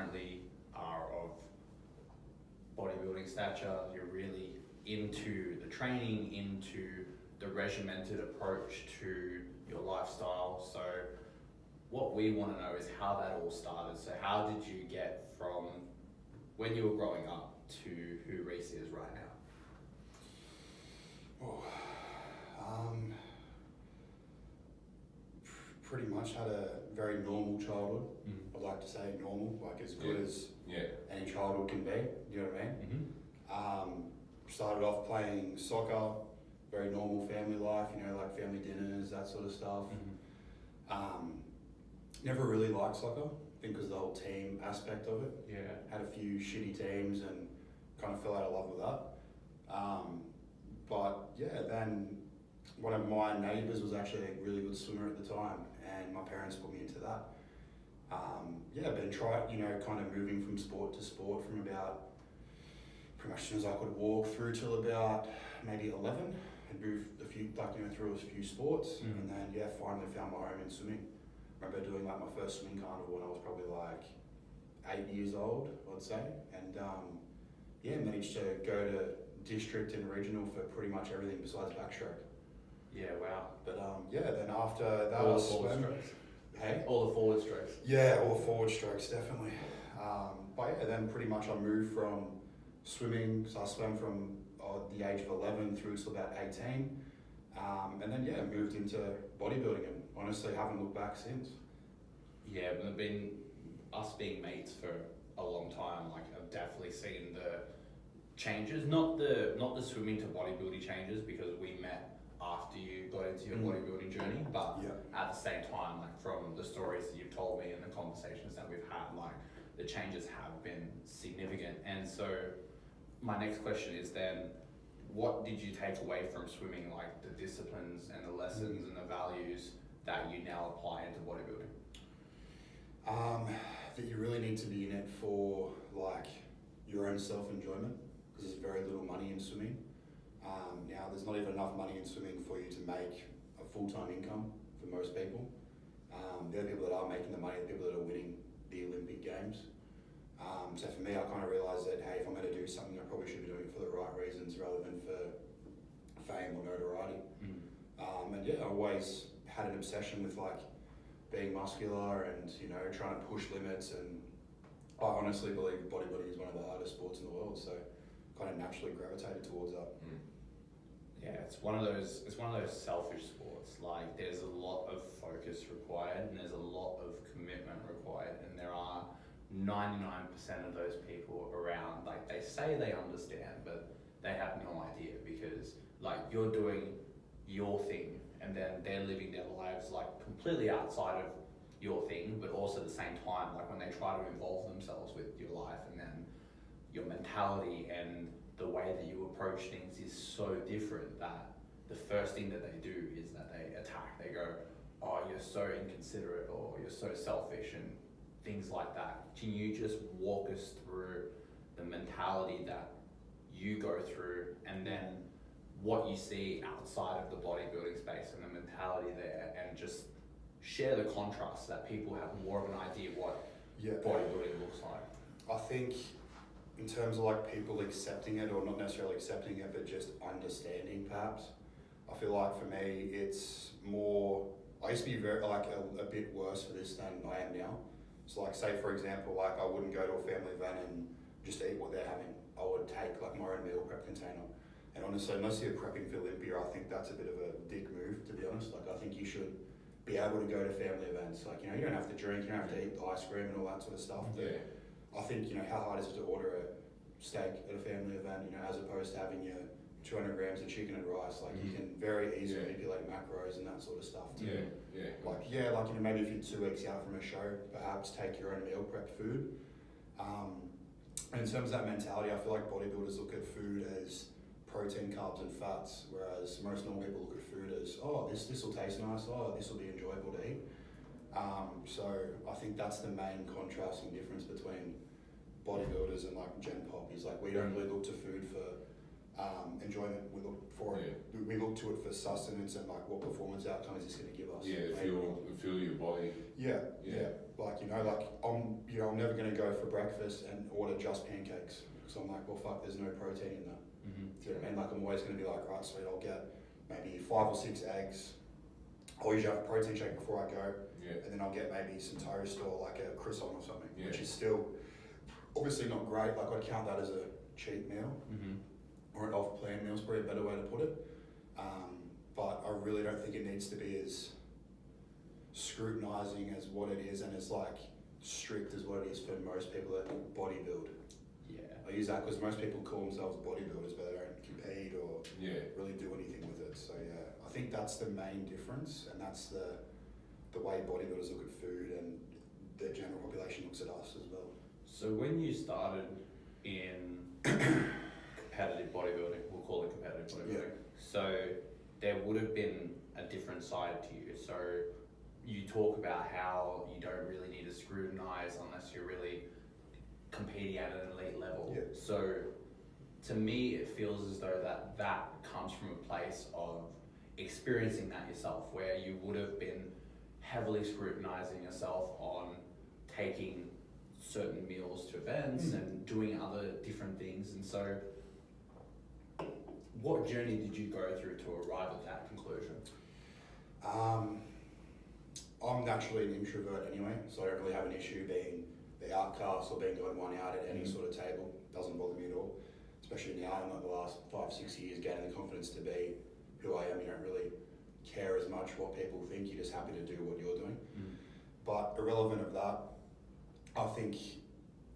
currently are of bodybuilding stature, you're really into the training, into the regimented approach to your lifestyle. So what we want to know is how that all started. So how did you get from when you were growing up to who Reece is right now? Pretty much had a very normal childhood. I'd like to say normal, like as good as any childhood can be. You know what I mean? Started off playing soccer, very normal family life. You know, like family dinners, that sort of stuff. Never really liked soccer. I think because the whole team aspect of it. Yeah. Had a few shitty teams and kind of fell out of love with that. But yeah, then one of my neighbours was actually a really good swimmer at the time, and my parents put me into that. Been kind of moving from sport to sport from about pretty much as soon as I could walk through till about maybe 11. I'd moved through a few sports, and then finally found my home in swimming. Remember doing like my first swimming carnival when I was probably like 8 years old, I'd say, and managed to go to district and regional for pretty much everything besides backstroke. Yeah, wow. But then after that all was the forward swim. strokes. Hey? All the forward strokes. Yeah, all the forward strokes, definitely. Then pretty much I moved from swimming, so I swam from the age of 11 through to about 18. And then moved into bodybuilding and honestly haven't looked back since. Yeah, we've been us being mates for a long time. Like I've definitely seen the changes, not the swimming to bodybuilding changes, because we met after you got into your bodybuilding journey, but at the same time, like from the stories that you've told me and the conversations that we've had, like the changes have been significant. And so my next question is then, what did you take away from swimming, like the disciplines and the lessons and the values that you now apply into bodybuilding? That you really need to be in it for like your own self-enjoyment, because there's very little money in swimming. Now there's not even enough money in swimming for you to make a full-time income for most people. They're the people that are making the money, the people that are winning the Olympic Games. So for me, I kind of realised that, hey, if I'm going to do something, I probably should be doing it for the right reasons rather than for fame or notoriety. I always had an obsession with like being muscular and, you know, trying to push limits, and I honestly believe bodybuilding is one of the hardest sports in the world, so kind of naturally gravitated towards that. Yeah, it's one of those selfish sports. Like there's a lot of focus required and there's a lot of commitment required, and there are 99% of those people around, like they say they understand, but they have no idea, because like you're doing your thing and then they're living their lives like completely outside of your thing, but also at the same time, like when they try to involve themselves with your life, and then your mentality and the way that you approach things is so different that the first thing that they do is that they attack. They go, oh, you're so inconsiderate, or you're so selfish, and things like that. Can you just walk us through the mentality that you go through, and then what you see outside of the bodybuilding space and the mentality there, and just share the contrast so that people have more of an idea what bodybuilding looks like? I think in terms of like people accepting it, or not necessarily accepting it, but just understanding perhaps, I feel like for me it's more, I used to be very like a bit worse for this than I am now. So like say for example, like I wouldn't go to a family event and just eat what they're having. I would take like my own meal prep container. And honestly, unless you're prepping for Olympia, I think that's a bit of a dick move, to be honest. Like I think you should be able to go to family events. Like, you know, you don't have to drink, you don't have to eat ice cream and all that sort of stuff. But I think, you know, how hard is it to order a steak at a family event, you know, as opposed to having your 200 grams of chicken and rice. Like you can very easily manipulate macros and that sort of stuff too. Like you know, maybe if you're 2 weeks out from a show, perhaps take your own meal prep food. And in terms of that mentality, I feel like bodybuilders look at food as protein, carbs and fats, whereas most normal people look at food as, oh, this will taste nice, oh, this will be enjoyable to eat. So I think that's the main contrasting difference between bodybuilders and like Gen Pop, is like we don't really look to food for enjoyment. We look for it. We look to it for sustenance and like what performance outcome is this going to give us. Yeah, feel your body. Yeah. Like I'm never going to go for breakfast and order just pancakes. So I'm like, well, fuck, there's no protein in that. Mm-hmm. Do you know what I mean? Like I'm always going to be like, right, sweet, I'll get maybe 5 or 6 eggs. I'll usually have a protein shake before I go, and then I'll get maybe some toast or like a croissant or something, which is still obviously not great. Like I'd count that as a cheat meal, or an off-plan meal is probably a better way to put it. But I really don't think it needs to be as scrutinising as what it is and as like strict as what it is for most people that bodybuild. Yeah. I use that because most people call themselves bodybuilders, but they don't compete or really do anything with it. So yeah, I think that's the main difference, and that's the way bodybuilders look at food and the general population looks at us as well. So when you started in competitive bodybuilding, we'll call it competitive bodybuilding, so there would have been a different side to you. So you talk about how you don't really need to scrutinise unless you're really competing at an elite level. Yeah. So to me, it feels as though that comes from a place of experiencing that yourself, where you would have been heavily scrutinising yourself on taking certain meals to events and doing other different things. And so what journey did you go through to arrive at that conclusion? I'm naturally an introvert anyway, so I don't really have an issue being the outcast or being the odd one out at any sort of table. Doesn't bother me at all. Especially now, in like the last 5-6 years, gaining the confidence to be who I am. You don't really care as much what people think. You're just happy to do what you're doing. But irrelevant of that, I think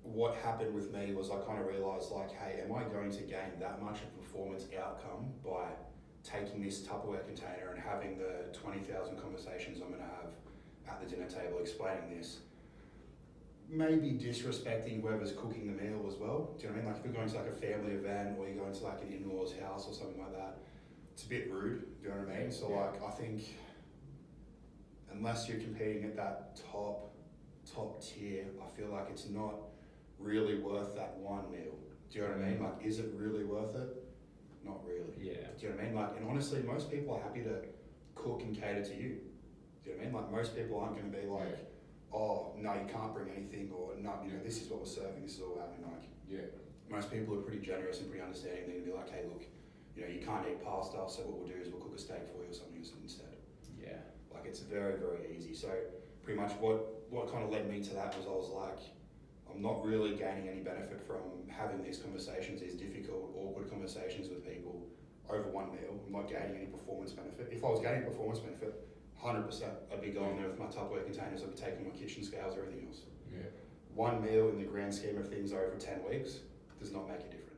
what happened with me was I kind of realised like, hey, am I going to gain that much of performance outcome by taking this Tupperware container and having the 20,000 conversations I'm going to have at the dinner table explaining this? Maybe disrespecting whoever's cooking the meal as well. Do you know what I mean? Like if you're going to like a family event or you're going to like an in-law's house or something like that, it's a bit rude. Do you know what I mean? So like I think unless you're competing at that top tier, I feel like it's not really worth that one meal. Do you know what I mean? Like is it really worth it? Not really. Yeah. Do you know what I mean? Like, and honestly, most people are happy to cook and cater to you. Do you know what I mean? Like most people aren't going to be like, oh, no, you can't bring anything, or no, this is what we're serving, this is all we're having. Like, most people are pretty generous and pretty understanding. They're gonna be like, hey, look, you can't eat pasta, so what we'll do is we'll cook a steak for you or something instead. Yeah. Like, it's very, very easy. So, pretty much what kind of led me to that was I was like, I'm not really gaining any benefit from having these conversations, these difficult, awkward conversations with people over one meal. I'm not gaining any performance benefit. If I was gaining performance benefit, 100%, I'd be going there with my Tupperware containers, I'd be taking my kitchen scales, everything else. One meal in the grand scheme of things over 10 weeks does not make a difference.